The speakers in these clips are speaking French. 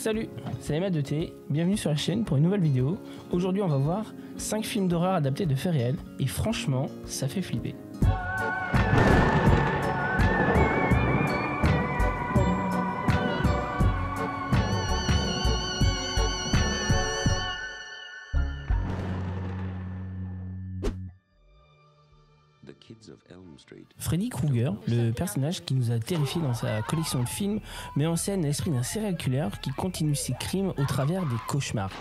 Salut, c'est Emma de T, bienvenue sur la chaîne pour une nouvelle vidéo. Aujourd'hui on va voir 5 films d'horreur adaptés de faits réels et franchement ça fait flipper. Freddy Krueger, le personnage qui nous a terrifiés dans sa collection de films, met en scène l'esprit d'un serial killer qui continue ses crimes au travers des cauchemars.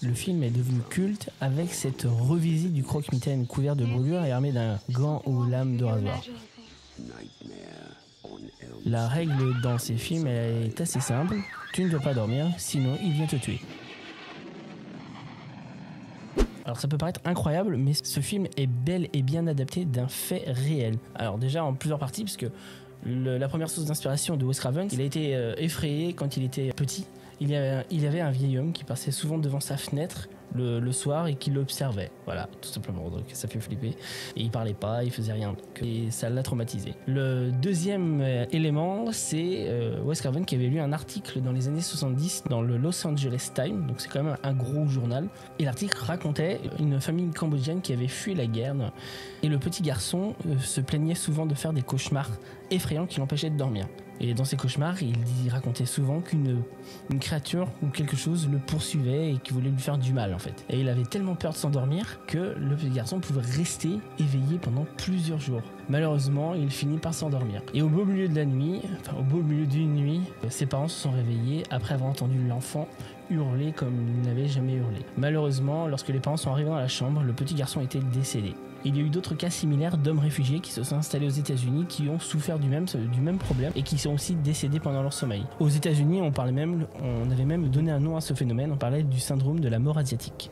Le film est devenu culte avec cette revisite du croque-mitaine couvert de brûlures et armé d'un gant aux lames de rasoir. La règle dans ces films elle est assez simple, tu ne dois pas dormir, sinon il vient te tuer. Alors ça peut paraître incroyable, mais ce film est bel et bien adapté d'un fait réel. Alors déjà en plusieurs parties, puisque la première source d'inspiration de Wes Craven, il a été effrayé quand il était petit. Il y avait un vieil homme qui passait souvent devant sa fenêtre le soir et qui l'observait. Voilà, tout simplement. Donc ça fait flipper. Et il parlait pas, il faisait rien. Et ça l'a traumatisé. Le deuxième élément, c'est Wes Craven qui avait lu un article dans les années 70 dans le Los Angeles Times. Donc c'est quand même un gros journal. Et l'article racontait une famille cambodgienne qui avait fui la guerre. Et le petit garçon se plaignait souvent de faire des cauchemars effrayants qui l'empêchaient de dormir. Et dans ces cauchemars, il racontait souvent qu'une créature ou quelque chose le poursuivait et qui voulait lui faire du mal en fait. Et il avait tellement peur de s'endormir que le petit garçon pouvait rester éveillé pendant plusieurs jours. Malheureusement, il finit par s'endormir. Et au beau milieu de la nuit, au beau milieu d'une nuit, ses parents se sont réveillés après avoir entendu l'enfant hurler comme il n'avait jamais hurlé. Malheureusement, lorsque les parents sont arrivés dans la chambre, le petit garçon était décédé. Il y a eu d'autres cas similaires d'hommes réfugiés qui se sont installés aux États-Unis, qui ont souffert du même problème et qui sont aussi décédés pendant leur sommeil. Aux États-Unis, on avait même donné un nom à ce phénomène, on parlait du syndrome de la mort asiatique.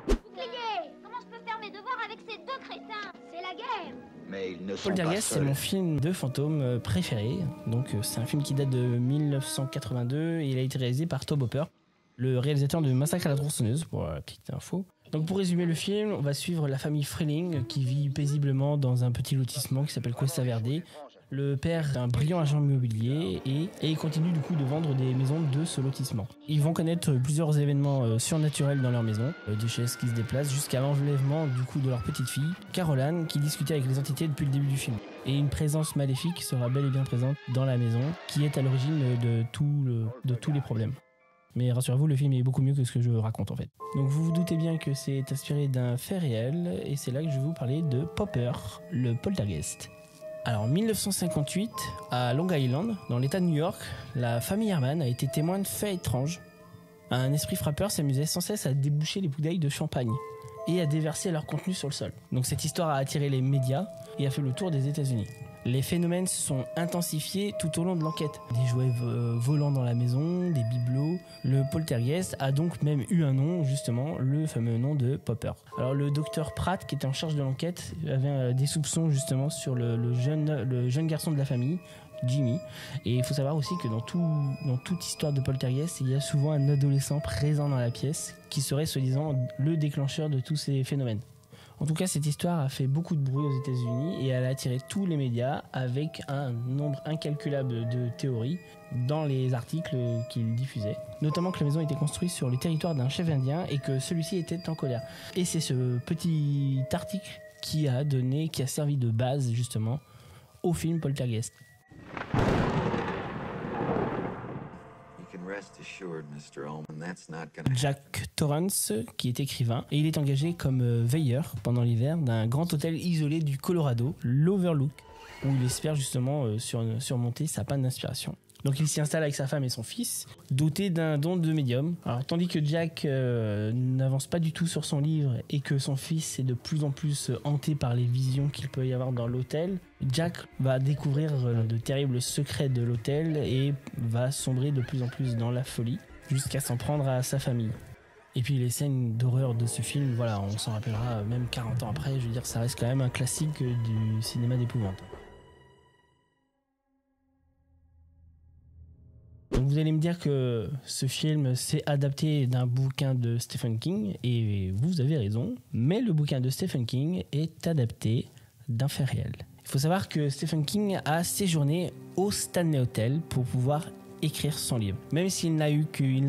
Bouclier, comment je peux faire mes devoirs avec ces deux crétins? C'est la guerre. Mais ils ne sont Poltergeist, c'est mon film de fantôme préféré. Donc c'est un film qui date de 1982 et il a été réalisé par Tobe Hooper, le réalisateur de Massacre à la tronçonneuse, pour la petite info. Donc pour résumer le film, on va suivre la famille Freeling qui vit paisiblement dans un petit lotissement qui s'appelle Cuesta Verde. Le père est un brillant agent immobilier et il continue du coup de vendre des maisons de ce lotissement. Ils vont connaître plusieurs événements surnaturels dans leur maison, des chaises qui se déplacent jusqu'à l'enlèvement du coup de leur petite fille, Caroline, qui discutait avec les entités depuis le début du film. Et une présence maléfique sera bel et bien présente dans la maison qui est à l'origine de tous les problèmes. Mais rassurez-vous, le film est beaucoup mieux que ce que je raconte en fait. Donc vous vous doutez bien que c'est inspiré d'un fait réel, et c'est là que je vais vous parler de Popper, le poltergeist. Alors en 1958, à Long Island, dans l'état de New York, la famille Herman a été témoin de faits étranges. Un esprit frappeur s'amusait sans cesse à déboucher les bouteilles de champagne et à déverser leur contenu sur le sol. Donc cette histoire a attiré les médias et a fait le tour des États-Unis. Les phénomènes se sont intensifiés tout au long de l'enquête. Des jouets volants dans la maison, des bibelots. Le poltergeist a donc même eu un nom, justement, le fameux nom de Popper. Alors le docteur Pratt, qui était en charge de l'enquête, avait des soupçons justement sur le jeune garçon de la famille, Jimmy. Et il faut savoir aussi que dans toute histoire de poltergeist, il y a souvent un adolescent présent dans la pièce qui serait soi-disant le déclencheur de tous ces phénomènes. En tout cas, cette histoire a fait beaucoup de bruit aux États-Unis et elle a attiré tous les médias avec un nombre incalculable de théories dans les articles qu'ils diffusaient. Notamment que la maison était construite sur le territoire d'un chef indien et que celui-ci était en colère. Et c'est ce petit article qui a servi de base justement au film Poltergeist. Jack Torrance, qui est écrivain, et il est engagé comme veilleur pendant l'hiver d'un grand hôtel isolé du Colorado, l'Overlook, où il espère justement surmonter sa panne d'inspiration. Donc il s'y installe avec sa femme et son fils, doté d'un don de médium. Alors tandis que Jack n'avance pas du tout sur son livre et que son fils est de plus en plus hanté par les visions qu'il peut y avoir dans l'hôtel, Jack va découvrir de terribles secrets de l'hôtel et va sombrer de plus en plus dans la folie jusqu'à s'en prendre à sa famille. Et puis les scènes d'horreur de ce film, voilà, on s'en rappellera même 40 ans après, je veux dire, ça reste quand même un classique du cinéma d'épouvante. Donc vous allez me dire que ce film s'est adapté d'un bouquin de Stephen King, et vous avez raison, mais le bouquin de Stephen King est adapté d'un fait réel. Il faut savoir que Stephen King a séjourné au Stanley Hotel pour pouvoir écrire son livre. Même s'il n'a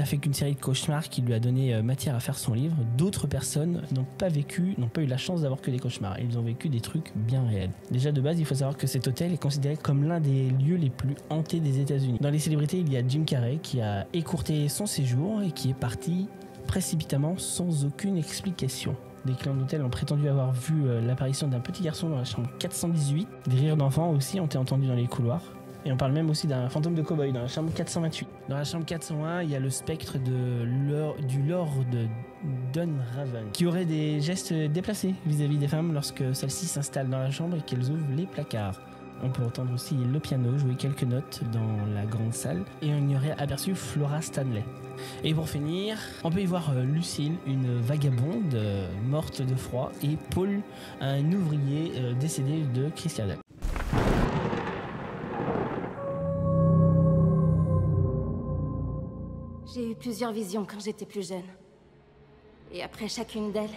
fait qu'une série de cauchemars qui lui a donné matière à faire son livre, d'autres personnes n'ont pas eu la chance d'avoir que des cauchemars. Ils ont vécu des trucs bien réels. Déjà de base, il faut savoir que cet hôtel est considéré comme l'un des lieux les plus hantés des États-Unis. Dans les célébrités, il y a Jim Carrey qui a écourté son séjour et qui est parti précipitamment sans aucune explication. Des clients d'hôtel ont prétendu avoir vu l'apparition d'un petit garçon dans la chambre 418. Des rires d'enfants aussi ont été entendus dans les couloirs. Et on parle même aussi d'un fantôme de cow-boy dans la chambre 428. Dans la chambre 401, il y a le spectre du Lord Dunraven, qui aurait des gestes déplacés vis-à-vis des femmes lorsque celles-ci s'installent dans la chambre et qu'elles ouvrent les placards. On peut entendre aussi le piano jouer quelques notes dans la grande salle et on y aurait aperçu Flora Stanley. Et pour finir, on peut y voir Lucille, une vagabonde morte de froid, et Paul, un ouvrier décédé de crise cardiaque. J'ai eu plusieurs visions quand j'étais plus jeune. Et après chacune d'elles,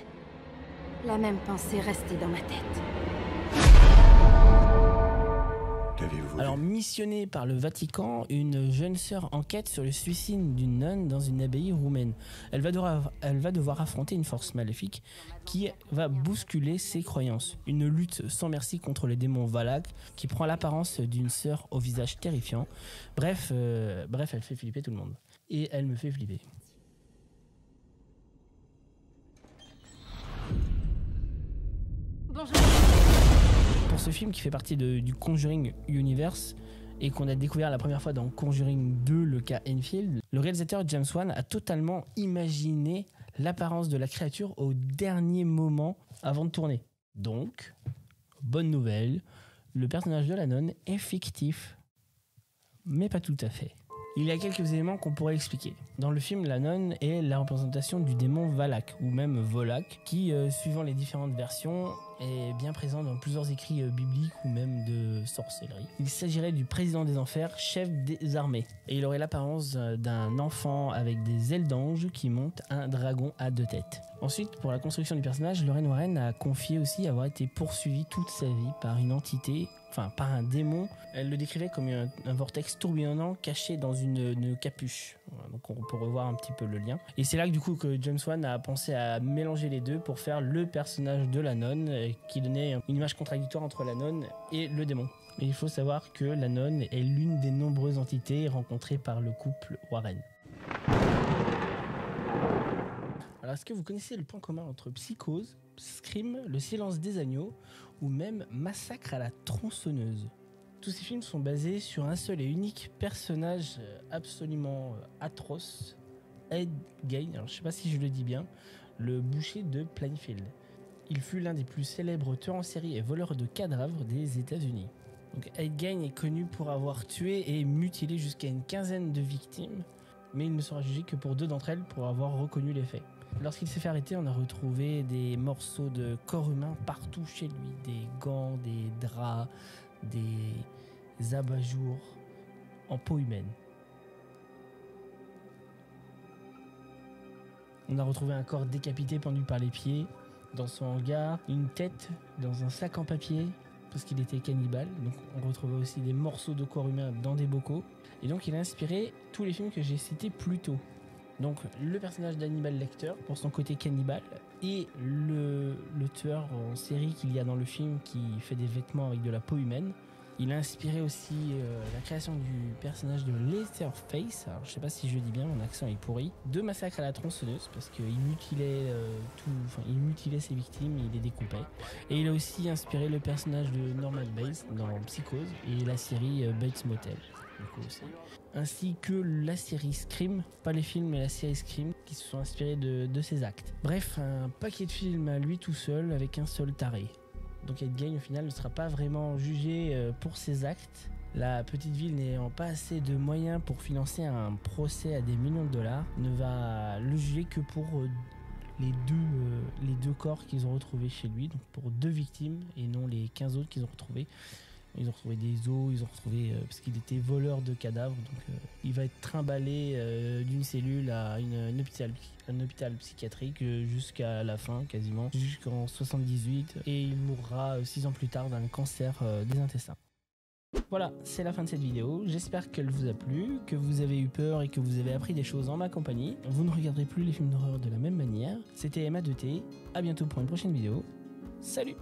la même pensée restait dans ma tête. Alors, missionnée par le Vatican, une jeune sœur enquête sur le suicide d'une nonne dans une abbaye roumaine. Elle va devoir affronter une force maléfique qui va bousculer ses croyances. Une lutte sans merci contre les démons Valak qui prend l'apparence d'une sœur au visage terrifiant. Bref, elle fait flipper tout le monde. Et elle me fait flipper. Bonjour. Pour ce film qui fait partie du Conjuring Universe et qu'on a découvert la première fois dans Conjuring 2, le cas Enfield, le réalisateur James Wan a totalement imaginé l'apparence de la créature au dernier moment avant de tourner. Donc, bonne nouvelle, le personnage de la nonne est fictif, mais pas tout à fait. Il y a quelques éléments qu'on pourrait expliquer. Dans le film, la nonne est la représentation du démon Valak, ou même Volak, qui, suivant les différentes versions, est bien présent dans plusieurs écrits bibliques ou même de sorcellerie. Il s'agirait du président des enfers, chef des armées. Et il aurait l'apparence d'un enfant avec des ailes d'ange qui monte un dragon à 2 têtes. Ensuite, pour la construction du personnage, Lorraine Warren a confié aussi avoir été poursuivie toute sa vie par une entité, par un démon. Elle le décrivait comme un vortex tourbillonnant caché dans une capuche. Voilà, donc on peut revoir un petit peu le lien. Et c'est là que du coup que James Wan a pensé à mélanger les deux pour faire le personnage de la nonne qui donnait une image contradictoire entre la nonne et le démon. Mais il faut savoir que la nonne est l'une des nombreuses entités rencontrées par le couple Warren. Alors, est-ce que vous connaissez le point commun entre Psychose, Scream, Le Silence des Agneaux ou même Massacre à la tronçonneuse? Tous ces films sont basés sur un seul et unique personnage absolument atroce, Ed Gein, alors je ne sais pas si je le dis bien, le boucher de Plainfield. Il fut l'un des plus célèbres tueurs en série et voleurs de cadavres des États-Unis. Donc Ed Gein est connu pour avoir tué et mutilé jusqu'à une quinzaine de victimes, mais il ne sera jugé que pour 2 d'entre elles pour avoir reconnu les faits. Lorsqu'il s'est fait arrêter, on a retrouvé des morceaux de corps humain partout chez lui, des gants, des draps, des abat-jours en peau humaine. On a retrouvé un corps décapité pendu par les pieds dans son hangar, une tête dans un sac en papier parce qu'il était cannibale. Donc on retrouvait aussi des morceaux de corps humain dans des bocaux. Et donc il a inspiré tous les films que j'ai cités plus tôt. Donc le personnage d'Hannibal Lecter pour son côté cannibale et le tueur en série qu'il y a dans le film qui fait des vêtements avec de la peau humaine. Il a inspiré aussi la création du personnage de Leatherface, alors je sais pas si je le dis bien, mon accent est pourri, de Massacre à la tronçonneuse parce qu'il mutilait il mutilait ses victimes, il les découpait. Et il a aussi inspiré le personnage de Norman Bates dans Psychose et la série Bates Motel. Aussi. Ainsi que la série Scream, pas les films mais la série Scream qui se sont inspirés de ses actes. Bref, un paquet de films à lui tout seul avec un seul taré. Donc Ed Gein au final ne sera pas vraiment jugé pour ses actes. La petite ville n'ayant pas assez de moyens pour financer un procès à des millions de dollars, ne va le juger que pour les deux corps qu'ils ont retrouvés chez lui, donc pour 2 victimes et non les 15 autres qu'ils ont retrouvés. Ils ont retrouvé des os, ils ont retrouvé parce qu'il était voleur de cadavres, donc il va être trimballé d'une cellule à un hôpital psychiatrique jusqu'à la fin, quasiment jusqu'en 78, et il mourra 6 ans plus tard d'un cancer des intestins. Voilà, c'est la fin de cette vidéo. J'espère qu'elle vous a plu, que vous avez eu peur et que vous avez appris des choses en ma compagnie. Vous ne regarderez plus les films d'horreur de la même manière. C'était Emma2T. À bientôt pour une prochaine vidéo. Salut!